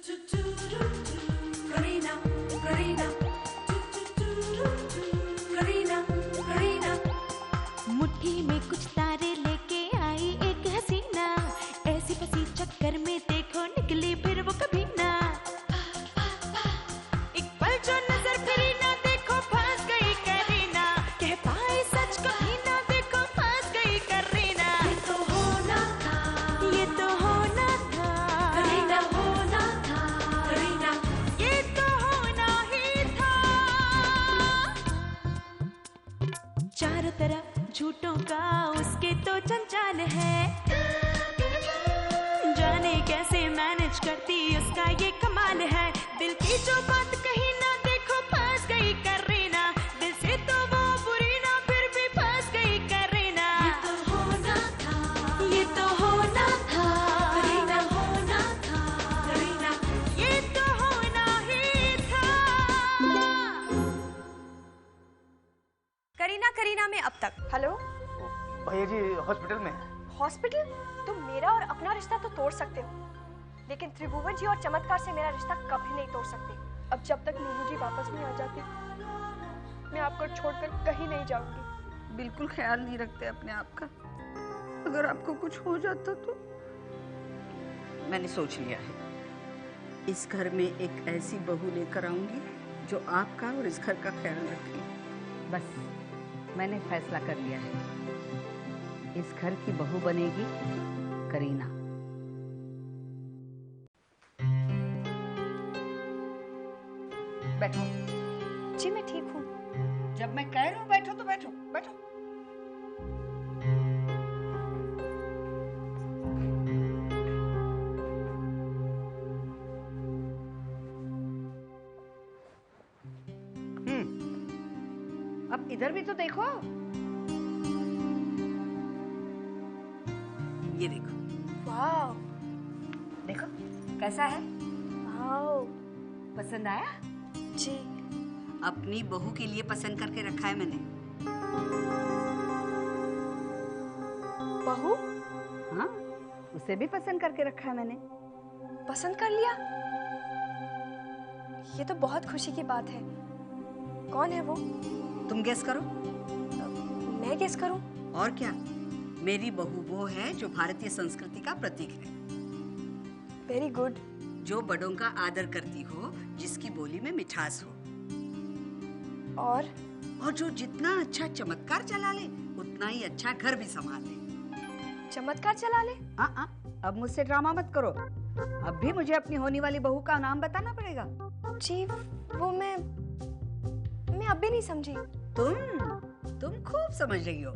करीना करीना करीना करीना मुट्ठी में कुछ तारे लेके आई एक हसीना, ऐसी फंसी चक्कर में देखो निकली फिर वो कभी ना। एक पल जो नजर फिरी ना देखो फंस गई करीना, कह पाए सच कभी ना देखो फंस गई करीना। ये तो होना था, ये तो होना था करीना होना था, करीना ये तो होना ही था। चारों तरफ झूठों का उसके तो जंजाल है, जाने कैसे मैनेज करती उसका ये कमाल है। दिल की जो बात कही ना देखो फंस गई करीना, दिल से तो वो बुरी ना फिर भी फंस गई करीना। ये तो होना था, ये तो होना था करीना होना था, करीना ये तो होना ही था। करीना करीना में अब तक। हेलो भैया जी हॉस्पिटल में। हॉस्पिटल? तुम मेरा और अपना रिश्ता तो तोड़ सकते हो, लेकिन त्रिभुवन जी और चमत्कार से मेरा रिश्ता कभी नहीं तोड़ सकते। अब जब तक नीलू जी वापस नहीं आ जाती, मैं आपको छोड़कर कहीं नहीं जाऊंगी। बिल्कुल ख्याल नहीं रखते अपने आप का। अगर आपको कुछ हो जाता तो। मैंने सोच लिया है, इस घर में एक ऐसी बहू लेकर आऊंगी जो आपका और इस घर का ख्याल रखे। बस मैंने फैसला कर लिया है, इस घर की बहू बनेगी करीना। बैठो। जी मैं ठीक हूँ। जब मैं कह रही हूँ बैठो तो बैठो बैठो। अब इधर भी तो देखो। ये देखो। वाह देखो कैसा है, वाह पसंद आया? जी। अपनी बहू के लिए पसंद करके रखा है मैंने। बहू? हाँ, उसे भी पसंद करके रखा है मैंने। पसंद कर लिया? ये तो बहुत खुशी की बात है। कौन है वो? तुम गेस करो। मैं गेस करूं? और क्या, मेरी बहू वो है जो भारतीय संस्कृति का प्रतीक है। Very good. जो बड़ों का आदर करती हो, जिसकी बोली में मिठास हो, और जो जितना अच्छा चमत्कार चला ले उतना ही अच्छा घर भी संभाल ले। चमत्कार चला ले? अब मुझसे ड्रामा मत करो। अब भी मुझे अपनी होने वाली बहू का नाम बताना पड़ेगा। जी वो मैं अब भी नहीं समझी। तुम खूब समझ रही हो,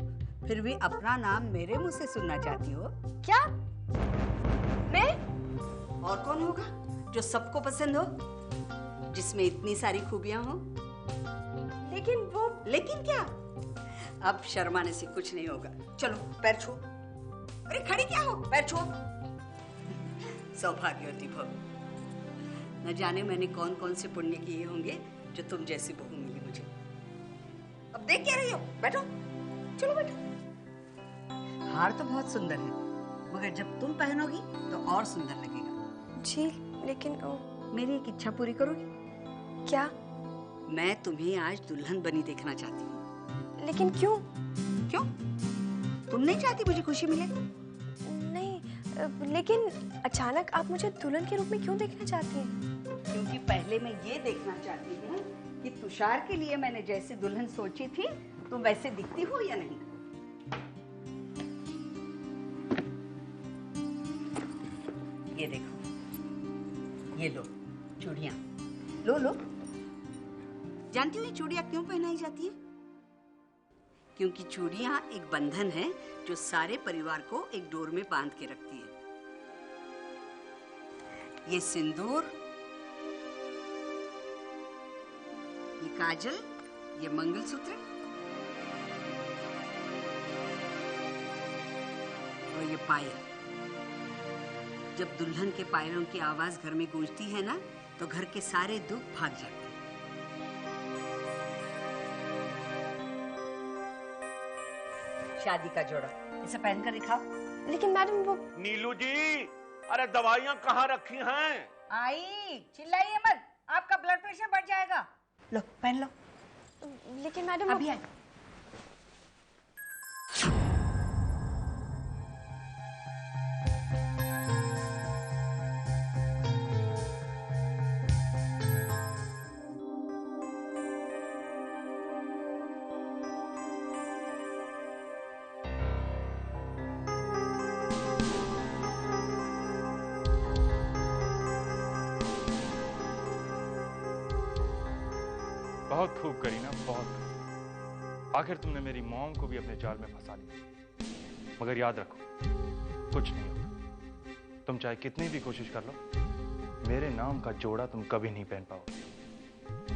फिर भी अपना नाम मेरे मुंह से सुनना चाहती हो क्या? मैं? और कौन होगा जो सबको पसंद हो, जिसमें इतनी सारी खूबियां हो। लेकिन वो। लेकिन क्या? अब शर्माने से कुछ नहीं होगा। चलो पैर छू। अरे खड़ी क्या हो, पैर छू। सौभाग्यवती भव। न जाने मैंने कौन कौन से पुण्य किए होंगे जो तुम जैसी बहू मिली मुझे। अब देख क्या रही हो, बैठो। चलो बैठो। हार तो बहुत सुंदर है, मगर जब तुम पहनोगी तो और सुंदर लगेगा। जी लेकिन मेरी एक इच्छा पूरी करोगी? क्या? मैं तुम्हें आज दुल्हन बनी देखना चाहती हूँ। लेकिन क्यों? क्यों? तुम नहीं चाहती मुझे खुशी मिले? नहीं, लेकिन अचानक आप मुझे दुल्हन के रूप में क्यों देखना चाहती हैं? क्योंकि पहले मैं ये देखना चाहती हूँ कि तुषार के लिए मैंने जैसे दुल्हन सोची थी तुम वैसे दिखती हो या नहीं। ये देखो, ये लो चूड़ियां, लो। जानती हो ये चूड़ियां क्यों पहनाई जाती है? क्योंकि चूड़ियां एक बंधन है जो सारे परिवार को एक डोर में बांध के रखती है। ये सिंदूर, ये काजल, ये मंगलसूत्र और ये पायल। जब दुल्हन के पायलों की आवाज घर में गूंजती है ना, तो घर के सारे दुख भाग जाते हैं। शादी का जोड़ा, इसे पहनकर दिखाओ। लेकिन मैडम वो। नीलू जी, अरे दवाइयाँ कहाँ रखी हैं? आई चिल्लाइए मत, आपका ब्लड प्रेशर बढ़ जाएगा। लो पहन लो। लेकिन मैडम अभी आए। बहुत खूब करीना, बहुत खूब। आखिर तुमने मेरी मॉम को भी अपने जाल में फंसा लिया। मगर याद रखो, कुछ नहीं होता। तुम चाहे कितनी भी कोशिश कर लो, मेरे नाम का जोड़ा तुम कभी नहीं पहन पाओगे,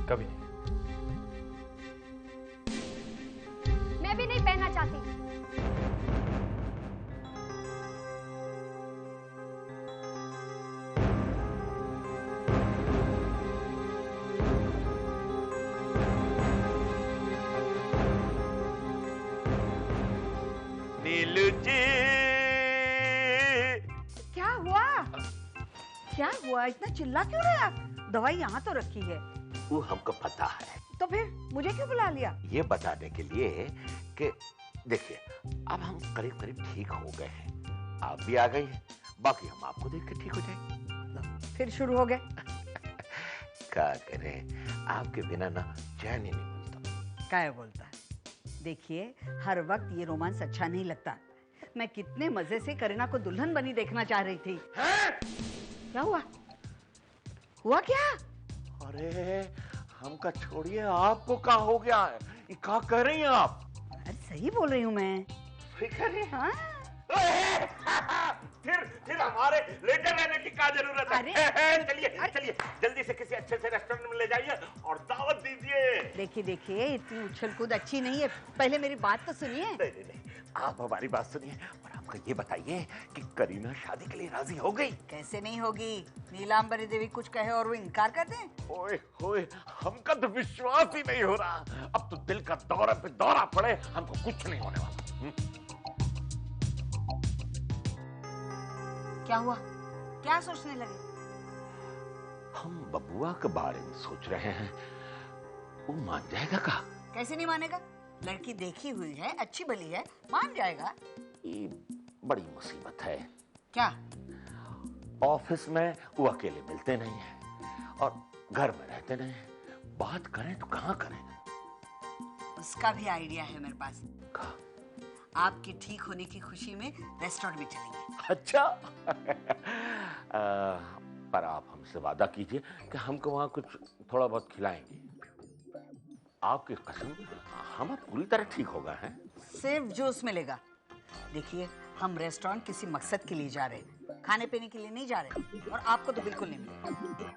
कभी नहीं। मैं भी नहीं पहनना चाहती। नीलू जी, क्या हुआ? क्या हुआ? इतना चिल्ला क्यों रहे आप? दवाई यहाँ तो रखी है। वो हमको पता है। तो फिर मुझे क्यों बुला लिया? ये बताने के लिए कि देखिए, अब हम करीब करीब ठीक हो गए हैं। आप भी आ गई हैं, बाकी हम आपको देख के ठीक हो जाएंगे। फिर शुरू हो गए। क्या करें, आपके बिना ना चैन ही नहीं मिलता। क्या बोलता है? देखिए, हर वक्त ये रोमांस अच्छा नहीं लगता। मैं कितने मजे से करीना को दुल्हन बनी देखना चाह रही थी। क्या हुआ? हुआ क्या? अरे हमका छोड़िए, आपको क्या हो गया है? ये क्या कह रही हैं आप? अरे सही बोल रही हूँ मैं। फिक्र नहीं। हाँ? फिर हमारे लेटे रहने की क्या जरूरत है? अरे चलिए चलिए, जल्दी से किसी अच्छे से रेस्टोरेंट में ले जाइए और दावत दीजिए। देखिए देखिए, इतनी उछल कूद अच्छी नहीं है। पहले मेरी बात तो सुनिए। नहीं, आप हमारी बात सुनिए और हमको ये बताइए कि करीना शादी के लिए राजी हो गई? कैसे नहीं होगी? नीलांबरी देवी कुछ कहे और वो इनकार कर दे? ओए होए, हमका तो विश्वास ही नहीं हो रहा। अब तो दिल का दौरा पे दौरा पड़े, हमको कुछ नहीं होने वाला। क्या हुआ? क्या सोचने लगे? हम बबुआ के बारे में सोच रहे हैं। वो मान जाएगा का? कैसे नहीं मानेगा? लड़की देखी हुई है, अच्छी भली है, मान जाएगा। ये बड़ी मुसीबत है। क्या? ऑफिस में वो अकेले मिलते नहीं है और घर में रहते नहीं है। बात करें तो कहाँ करें? उसका भी आइडिया है मेरे पास। कहाँ? आपके ठीक होने की खुशी में रेस्टोरेंट में चलेंगे। अच्छा। पर आप हमसे वादा कीजिए कि हमको वहाँ कुछ थोड़ा बहुत खिलाएंगे। आपकी कसम, हम पूरी तरह ठीक हो गए हैं। सिर्फ जूस मिलेगा। देखिए, हम रेस्टोरेंट किसी मकसद के लिए जा रहे हैं, खाने पीने के लिए नहीं जा रहे। और आपको तो बिल्कुल नहीं मिलेगा।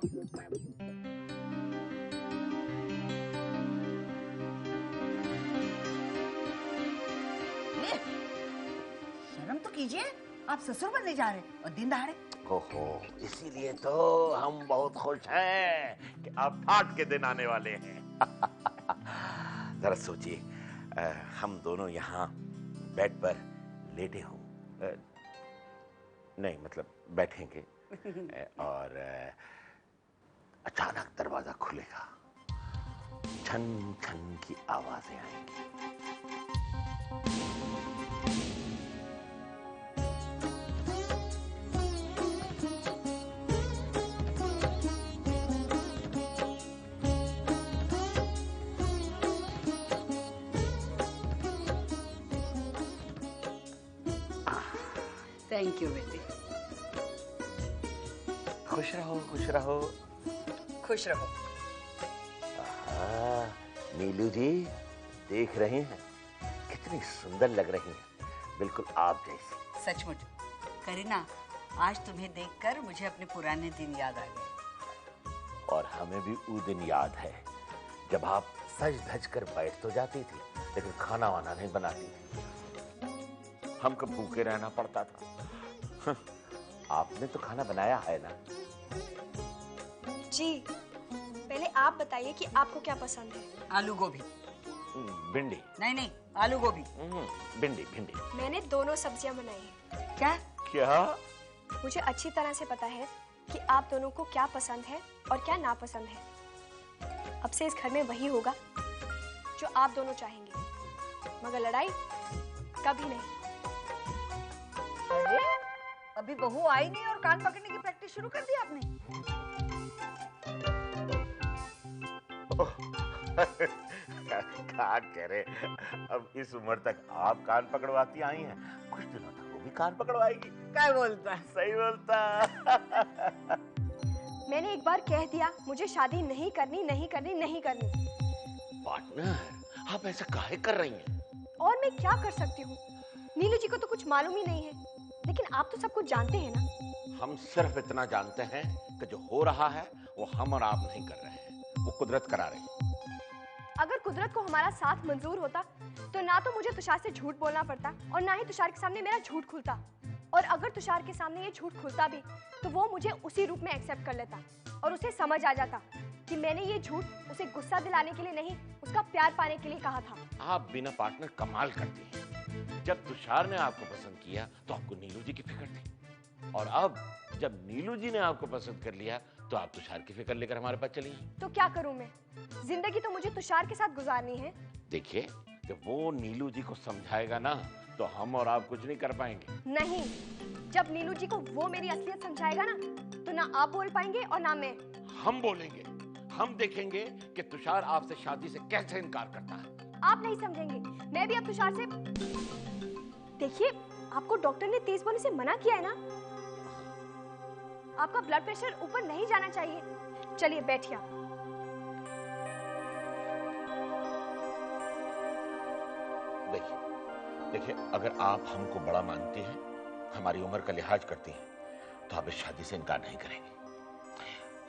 शर्म तो कीजिए, आप ससुर बनने जा रहे हैं और दिन दहाड़े। ओहो, इसीलिए तो हम बहुत खुश हैं कि आप ठाट के दिन आने वाले हैं। जरा सोचिए, हम दोनों यहाँ बेड पर लेटे हों, नहीं मतलब बैठेंगे और अचानक दरवाजा खुलेगा, छन छन की आवाजें आएंगी। थैंक यू बेटे। खुश रहो, खुश रहो। खुश रहो। नीलू जी, देख रहे हैं कितनी सुंदर लग रही हैं, बिल्कुल आप जैसी। सचमुच करीना, आज तुम्हें देखकर मुझे अपने पुराने दिन याद आ गए। और हमें भी वो दिन याद है जब आप सज धज कर बैठ तो जाती थी, लेकिन खाना वाना नहीं बनाती थी। हमको भूखे रहना पड़ता था। आपने तो खाना बनाया है ना? जी, पहले आप बताइए कि आपको क्या पसंद है। आलू गोभी। भिंडी। नहीं, आलू गोभी। भिंडी भिंडी। मैंने दोनों सब्जियां बनाई हैं। क्या? क्या? मुझे अच्छी तरह से पता है कि आप दोनों को क्या पसंद है और क्या नापसंद है। अब से इस घर में वही होगा जो आप दोनों चाहेंगे, मगर लड़ाई कभी नहीं। अरे अभी बहू आई नहीं और कान पकड़ने की प्रैक्टिस शुरू कर दी आपने? क्या कह रहे, अब इस उम्र तक आप कान पकड़वाती आई हैं, कुछ दिनों तक वो भी कान पकड़वाएगी। क्या बोलता है? सही बोलता। मैंने एक बार कह दिया, मुझे शादी नहीं करनी, नहीं करनी, नहीं करनी। पार्टनर, आप ऐसा काहे कर रही हैं? और मैं क्या कर सकती हूँ? नीलू जी को तो कुछ मालूम ही नहीं है, लेकिन आप तो सब कुछ जानते हैं ना। हम सिर्फ इतना जानते हैं कि जो हो रहा है वो हम और आप नहीं कर रहे हैं, वो कुदरत करा रही है। अगर कुदरत को हमारा साथ मंजूर होता तो ना तो मुझे तुषार से झूठ बोलना पड़ता और ना ही तुषार के सामने मेरा झूठ खुलता। और अगर तुषार के सामने ये झूठ खुलता भी तो वो मुझे उसी रूप में एक्सेप्ट कर लेता और उसे समझ आ जाता कि मैंने ये झूठ उसे गुस्सा दिलाने के लिए नहीं, उसका प्यार पाने के लिए कहा था। आप बिना पार्टनर कमाल करती हैं। जब तुषार ने आपको पसंद किया तो आपको नीलू जी की फिक्र थी, और अब जब नीलू जी ने आपको पसंद कर लिया तो आप तुषार की फिक्र लेकर हमारे पास चली। तो क्या करूं मैं? जिंदगी तो मुझे तुषार के साथ गुजारनी है। देखिए, जब वो नीलू जी को समझाएगा ना तो हम और आप कुछ नहीं कर पाएंगे। नहीं, जब नीलू जी को वो मेरी असलियत समझाएगा ना तो ना आप बोल पाएंगे और ना मैं। हम बोलेंगे, हम देखेंगे कि तुषार आपसे शादी से कैसे इनकार करता है। आप नहीं समझेंगे, मैं भी अब तुषार से। देखिए, आपको डॉक्टर ने तेज बोलने से मना किया है ना। आपका ब्लड प्रेशर ऊपर नहीं जाना चाहिए। चलिए बैठिए। देखिए, अगर आप हमको बड़ा मानती हैं, हमारी उम्र का लिहाज करती हैं, तो आप इस शादी से इनकार नहीं करेंगे।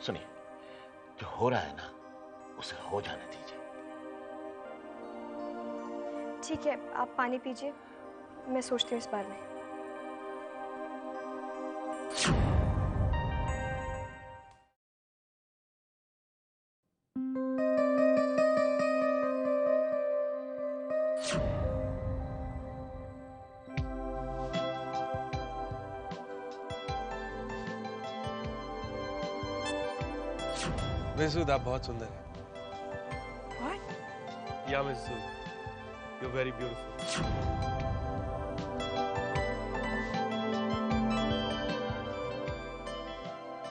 सुनिए, जो हो रहा है ना उसे हो जाने दीजिए। ठीक है, आप पानी पीजिए, मैं सोचती हूँ इस बारे में। मिसूद, आप बहुत सुंदर हैं। What? या मिसूद, you're very beautiful.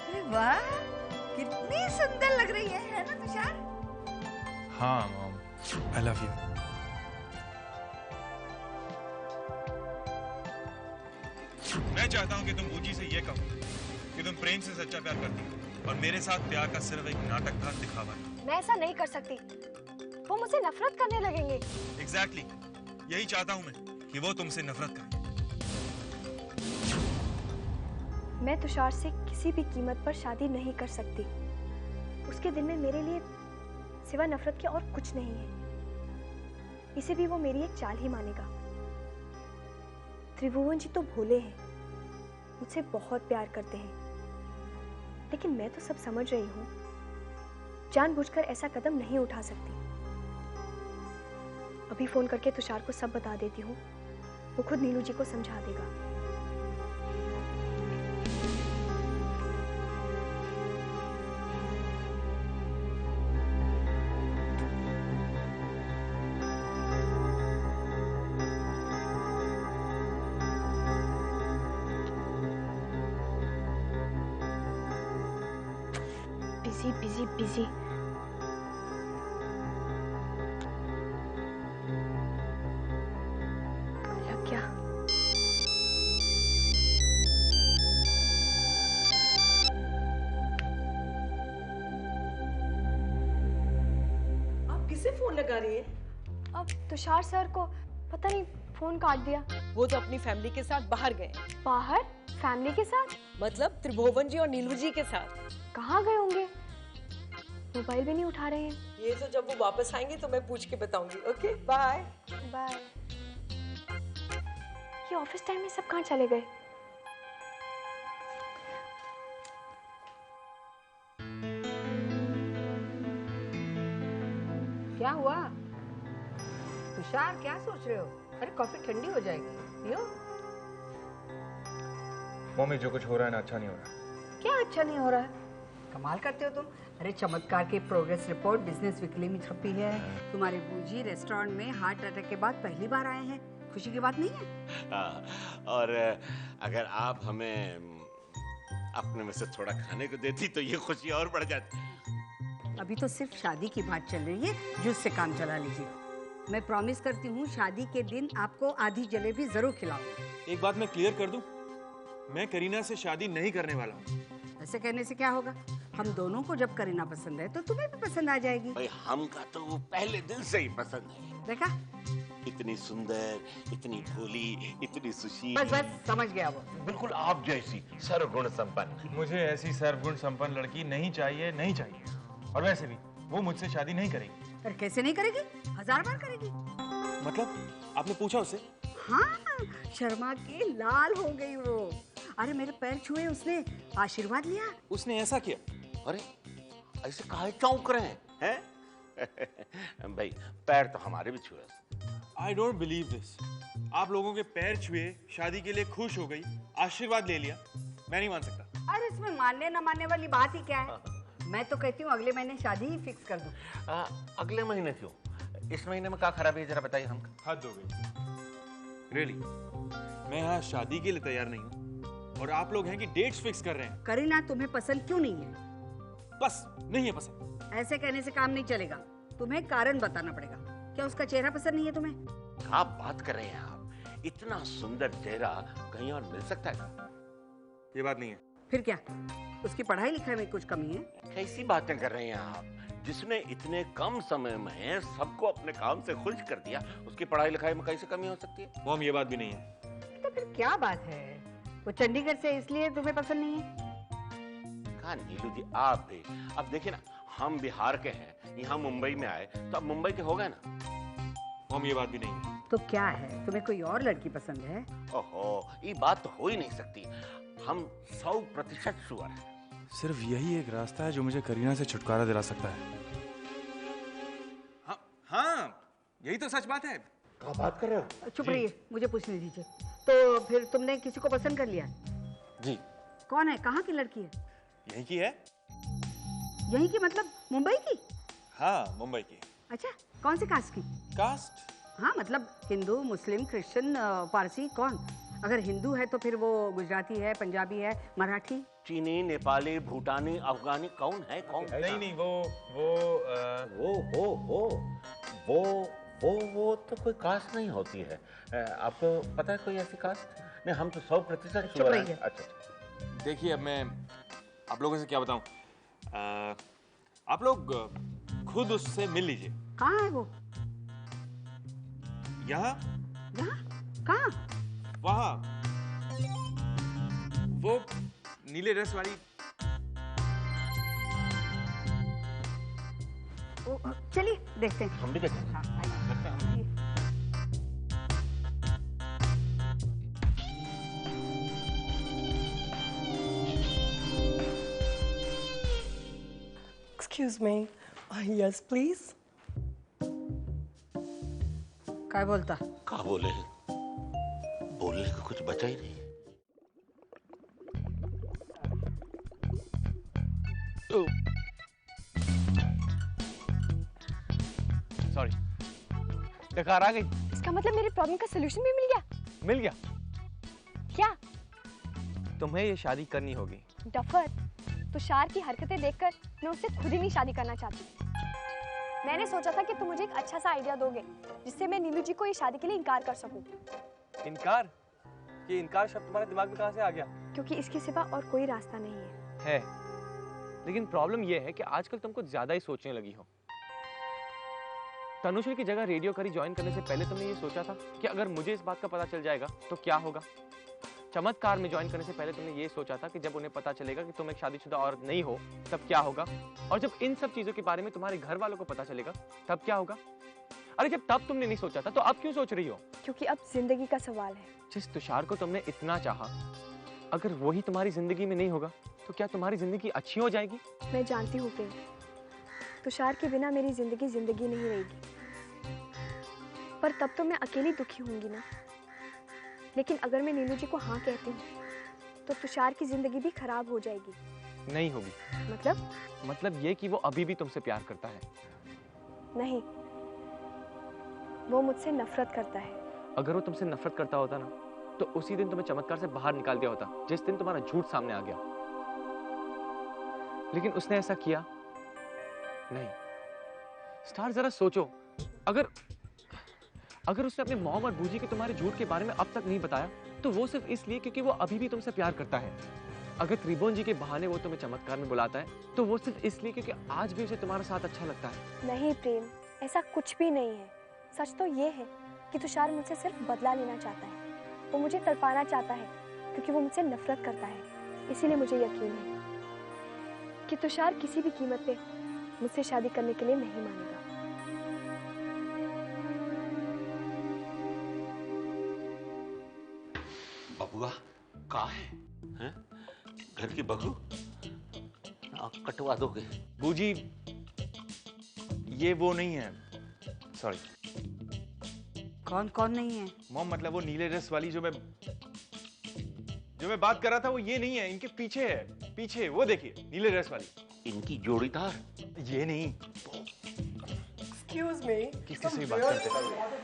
अरे वाह, कितनी सुंदर लग रही है ना तुषार? हाँ मॉम, I love you. मैं चाहता हूँ कि तुम बूजी से ये कहो कि तुम प्रेम से सच्चा प्यार करती हो और मेरे साथ प्यार का सिर्फ एक नाटक था, दिखावा था। मैं ऐसा नहीं कर सकती, वो मुझसे नफरत करने लगेंगे। Exactly, यही चाहता हूँ मैं कि वो तुमसे नफरत करे। मैं तुषार से किसी भी कीमत पर शादी नहीं कर सकती। उसके दिल में मेरे लिए सिवा नफरत के और कुछ नहीं है। इसे भी वो मेरी एक चाल ही मानेगा। त्रिभुवन जी तो भोले हैं, मुझसे बहुत प्यार करते हैं, लेकिन मैं तो सब समझ रही हूँ। जानबूझकर ऐसा कदम नहीं उठा सकती। अभी फोन करके तुषार को सब बता देती हूँ, वो खुद नीलू जी को समझा देगा। Busy busy busy. लग गया। आप किसे फोन लगा रही हैं? अब तुषार सर को पता नहीं फोन काट दिया। वो तो अपनी फैमिली के साथ बाहर गए। बाहर? फैमिली के साथ? मतलब त्रिभुवन जी और नीलू जी के साथ। कहाँ गए होंगे? मोबाइल भी नहीं उठा रहे हैं। ये तो जब वो वापस आएंगे तो मैं पूछ के बताऊंगी। Okay bye bye. ये ऑफिस टाइम में सब कहाँ चले गए? क्या हुआ तुषार, क्या सोच रहे हो? अरे कॉफी ठंडी हो जाएगी, पियो। मम्मी, जो कुछ हो रहा है ना अच्छा नहीं हो रहा। क्या अच्छा नहीं हो रहा है? कमाल करते हो तुम। अरे चमत्कार की प्रोग्रेस रिपोर्ट बिजनेस वीकली में छपी है। तुम्हारे बूजी रेस्टोरेंट में हार्ट अटैक के बाद पहली बार आए हैं। खुशी की बात नहीं है? और अगर आप हमें अपने में से थोड़ा खाने को देती तो ये खुशी और बढ़ जाती। अभी तो सिर्फ शादी की बात चल रही है, जूस से काम चला लीजिए। मैं प्रॉमिस करती हूँ शादी के दिन आपको आधी जलेबी जरूर खिलाऊंगी। एक बात मैं क्लियर कर दूं, मैं करीना से शादी नहीं करने वाला हूँ। ऐसे कहने से क्या होगा? हम दोनों को जब करीना पसंद है तो तुम्हें भी पसंद आ जाएगी। भाई हमका तो वो पहले दिन से ही पसंद है। देखा? इतनी सुंदर, इतनी भोली, इतनी सुशील। बस बस समझ गया वो। बिल्कुल आप जैसी सर्वगुण संपन्न। मुझे ऐसी सर्वगुण संपन्न लड़की नहीं चाहिए, नहीं चाहिए। और वैसे भी वो मुझसे शादी नहीं करेगी। पर कैसे नहीं करेगी? 1000 बार करेगी। मतलब आपने पूछा उससे? हाँ, शर्मा के लाल हो गई वो। अरे मेरे पैर छुए उसने, आशीर्वाद लिया। उसने ऐसा किया? अरे ऐसे काहे चौंक रहे हैं? भाई पैर तो हमारे भी छुए। I don't believe this. आप लोगों के पैर छुए, शादी के लिए खुश हो गई, आशीर्वाद ले लिया। मैं नहीं मान सकता। अरे इसमें मानने न मानने वाली बात ही क्या है? मैं तो कहती हूँ अगले महीने शादी ही फिक्स कर दूं। अगले महीने क्यों? इस महीने में क्या खराबी है जरा बताइए हमको। हद हो गई। Really? मैं यहाँ शादी के लिए तैयार नहीं हूँ और आप लोग हैं कि डेट्स फिक्स कर रहे हैं। करीना तुम्हें पसंद क्यों नहीं है? बस नहीं है पसंद। ऐसे कहने से काम नहीं चलेगा, तुम्हें कारण बताना पड़ेगा। क्या उसका चेहरा पसंद नहीं है तुम्हें? क्या बात कर रहे हैं आप? इतना सुंदर चेहरा कहीं और मिल सकता है? ये बात नहीं है। फिर क्या? उसकी पढ़ाई लिखाई में कुछ कमी है? कैसी बातें कर रहे हैं आप? जिसने इतने कम समय में सबको अपने काम से खुश कर दिया, उसकी पढ़ाई लिखाई में कैसे कमी हो सकती है? मॉम ये बात भी नहीं है। तो फिर क्या बात है? वो चंडीगढ़ से इसलिए तुम्हें पसंद नहीं है? कहा नीलू जी आप भी। अब देखिए ना, हम बिहार के हैं, यहाँ मुंबई में आए तो अब मुंबई के हो गए ना। मॉम ये बात भी नहीं है। तो क्या है, तुम्हें कोई और लड़की पसंद है? ओहो, ये बात तो हो ही नहीं सकती। हम 100% श्योर हैं। सिर्फ यही एक रास्ता है जो मुझे करीना से छुटकारा दिला सकता है। हाँ, यही तो सच बात है। क्या बात कर रहे हो? चुप रहिए, मुझे पूछने दीजिए। तो फिर तुमने किसी को पसंद कर लिया? जी। कौन है? कहाँ की लड़की है? यहीं की है। यहीं की मतलब मुंबई की? हाँ, मुंबई की। अच्छा, कौन सी कास्ट की? कास्ट? हाँ मतलब हिंदू, मुस्लिम, क्रिश्चियन, पारसी, कौन? अगर हिंदू है तो फिर वो गुजराती है, पंजाबी है, मराठी? चीनी, नेपाली, भूटानी, अफगानी, कौन है? कौन? नहीं, वो तो कोई कास्ट नहीं होती है। आपको पता है कोई ऐसी कास्ट? नहीं, हम तो 100% श्योर हैं। अच्छा। देखिए अब मैं आप लोगों से क्या बताऊं। आप लोग खुद उससे मिल लीजिए। कहाँ है वो? यहाँ? यहाँ? कहाँ? वहाँ वो नीले रस वाली। चलिए देखते हैं। हम भी देखते हैं। हाँ, आइए। Excuse me. Yes, please. क्या बोलता? क्या बोले? बोलने का कुछ बचा ही नहीं। सॉरी, डकार आ गई। इसका मतलब मेरी प्रॉब्लम का सलूशन भी मिल गया? मिल गया। क्या? तुम्हें ये शादी करनी होगी। डफर, तुषार की हरकतें देखकर मैं उससे खुद ही नहीं शादी करना चाहती। मैंने सोचा था कि तुम मुझे एक अच्छा सा आइडिया दोगे जिससे मैं नीलू जी को ये शादी के लिए इनकार कर सकूं। इनकार? ये इनकार शब्द तुम्हारे दिमाग में कहाँ से आ गया? क्योंकि इसके सिवा और कोई रास्ता नहीं है। लेकिन प्रॉब्लम ये है कि आजकल तुम कुछ ज्यादा ही सोचने लगी हो। तनुश्री की जगह रेडियो करी ज्वाइन करने से पहले तुमने ये सोचा था कि अगर मुझे इस बात का पता चल जाएगा तो क्या होगा? चमत्कार में ज्वाइन करने से पहले तुमने ये सोचा था कि जब उन्हें पता चलेगा कि तुम एक शादीशुदा औरत नहीं हो तब क्या होगा? और जब इन सब चीजों के बारे में तुम्हारे घर वालों को पता चलेगा तब क्या होगा? अरे जब तब तुमने नहीं सोचा था तो अब क्यों सोच रही हो? क्योंकि अब जिंदगी का सवाल है। जिस तुषार को तुमने इतना चाहा, अगर वही तुम्हारी जिंदगी में नहीं होगा तो क्या तुम्हारी जिंदगी अच्छी हो जाएगी? मैं जानती हूँ प्रेम, तुषार के बिना मेरी जिंदगी जिंदगी नहीं रहेगी। पर तब तो मैं अकेली दुखी होंगी ना। लेकिन अगर मैं नीलू जी को हाँ कहती हूँ तो तुषार की जिंदगी भी खराब हो जाएगी। नहीं होगी। मतलब ये कि वो अभी भी तुमसे प्यार करता है। नहीं, वो मुझसे नफरत करता है। अगर वो तुमसे नफरत करता होता ना तो उसी दिन तुम्हें चमत्कार से बाहर निकाल दिया होता, जिस दिन तुम्हारा झूठ सामने आ गया। लेकिन उसने ऐसा किया नहीं। स्टार, जरा सोचो, अगर उसने अपने मॉम और बूजी के तुम्हारे झूठ के बारे में अब तक नहीं बताया तो वो सिर्फ इसलिए क्योंकि वो अभी भी तुमसे प्यार करता है। अगर त्रिभुवन जी के बहाने वो तुम्हें चमत्कार में बुलाता है तो वो सिर्फ इसलिए क्योंकि आज भी उसे तुम्हारा साथ अच्छा लगता है। नहीं प्रेम, ऐसा कुछ भी नहीं है। सच तो ये है कि तुषार मुझसे सिर्फ बदला लेना चाहता है। वो मुझे तड़पाना चाहता है क्योंकि वो मुझसे नफरत करता है। इसीलिए मुझे यकीन है कि तुषार किसी भी कीमत पे मुझसे शादी करने के लिए नहीं मानेगा। बबुआ कहाँ है? हैं? घर की बहू कटवा दोगे? बूजी, ये वो नहीं है। सॉरी। कौन कौन नहीं है? मॉम, मतलब वो नीले ड्रेस वाली जो मैं बात कर रहा था वो ये नहीं है, इनके पीछे है। पीछे वो देखिए, नीले ड्रेस वाली। इनकी जोड़ीदार? ये नहीं। Excuse me. किससे से बात करते हैं?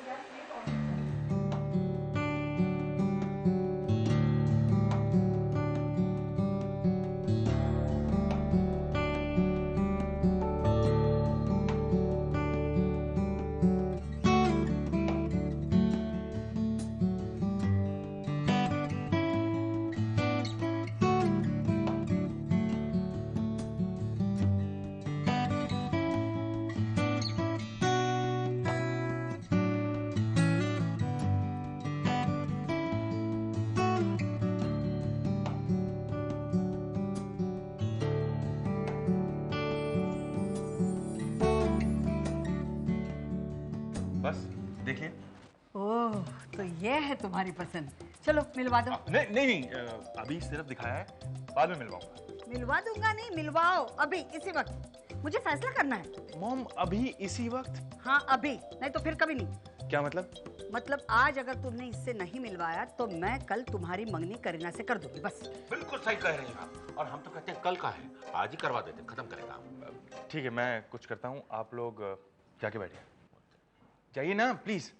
बस देखिए। ओह, तो ये है तुम्हारी पसंद। चलो मिलवा दो। नहीं, अभी सिर्फ दिखाया है, बाद में मिलवाऊंगा। मिलवा दूंगा नहीं, मिलवाओ अभी इसी वक्त। मुझे फैसला करना है। मॉम, अभी इसी वक्त? हाँ अभी, नहीं तो फिर कभी नहीं। क्या मतलब? मतलब आज अगर तुमने इससे नहीं मिलवाया तो मैं कल तुम्हारी मंगनी करीना से कर दूंगी, बस। बिल्कुल सही कह रहे हैं आप। और हम तो कहते हैं कल का है, आज ही करवा देते, खत्म करेगा। ठीक है, मैं कुछ करता हूँ, आप लोग जाके बैठिए। जाइए ना प्लीज।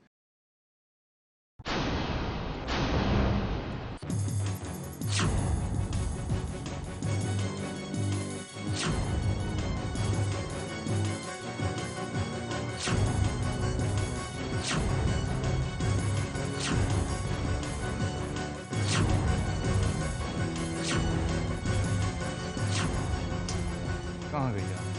कहाँ गई आप?